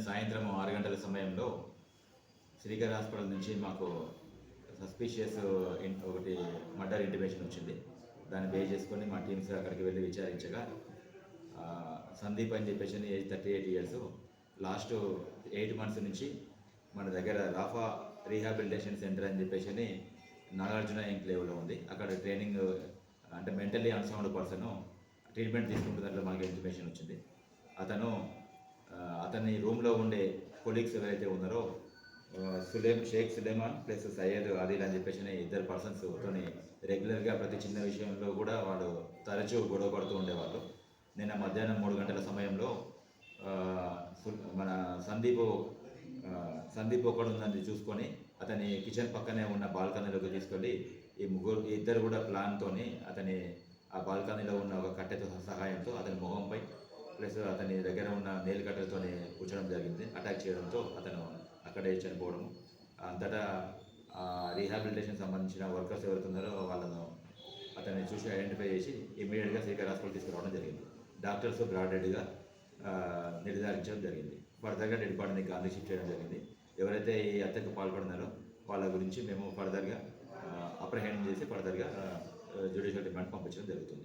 సాయంత్రం 6 గంటల సమయంలో శ్రీకర్ హాస్పిటల్ నుంచి మాకు సస్పిషియస్ ఒకటి మర్డర్ ఇంటిమేషన్ వచ్చింది. దాన్ని బేస్ చేసుకొని మా టీమ్స్ అక్కడికి వెళ్ళి విచారించగా సందీప్ అని చెప్పేసి ఏజ్ 38 ఇయర్స్, లాస్ట్ 8 months నుంచి మన దగ్గర రాఫా రీహాబిలిటేషన్ సెంటర్ అని చెప్పేసి నాగార్జున ఎంక్లేవ్లో ఉంది. అక్కడ ట్రైనింగ్ అంటే మెంటల్లీ అన్సౌండ్ పర్సన్ ట్రీట్మెంట్ తీసుకుంటున్నట్లు మాకు ఇన్ఫర్మేషన్ వచ్చింది. అతని రూమ్లో ఉండే కొలీగ్స్ ఎవరైతే ఉన్నారో షేక్ సులేమాన్ ప్లస్ సయ్యద్ ఆదిల్ అని చెప్పేసి 2 persons తోని రెగ్యులర్గా ప్రతి చిన్న విషయంలో కూడా వాళ్ళు తరచూ గొడవ పడుతూ ఉండేవాళ్ళు. నిన్న మధ్యాహ్నం 3 గంటల సమయంలో మన సందీప్ ఒకడుందని చూసుకొని అతని కిచెన్ పక్కనే ఉన్న బాల్కనీలోకి తీసుకెళ్ళి ఇద్దరు కూడా ప్లాన్తోని అతని ఆ బాల్కనీలో ఉన్న ఒక కట్టెతో సహాయంతో అతని మొహంపై ప్లస్ అతని దగ్గర ఉన్న నేల్ కట్టెలతో కూర్చోడం జరిగింది. అటాక్ చేయడంతో అతను అక్కడే చనిపోవడం. అంతటా రీహాబిలిటేషన్ సంబంధించిన వర్కర్స్ ఎవరుతున్నారో వాళ్ళను అతన్ని చూసి ఐడెంటిఫై చేసి ఇమీడియట్గా శ్రీకర్ హాస్పిటల్ తీసుకురావడం జరిగింది. డాక్టర్స్ బ్రాడెడ్గా నిర్ధారించడం జరిగింది. ఫర్దర్గా డెడ్ బాడీని గాంధీ షిఫ్ట్ చేయడం జరిగింది. ఎవరైతే ఈ హత్యకు పాల్పడినారో వాళ్ళ గురించి మేము ఫర్దర్గా అప్రహెండ్ చేసి ఫర్దర్గా జ్యుడిషియల్ రిమాండ్ పంపించడం జరుగుతుంది.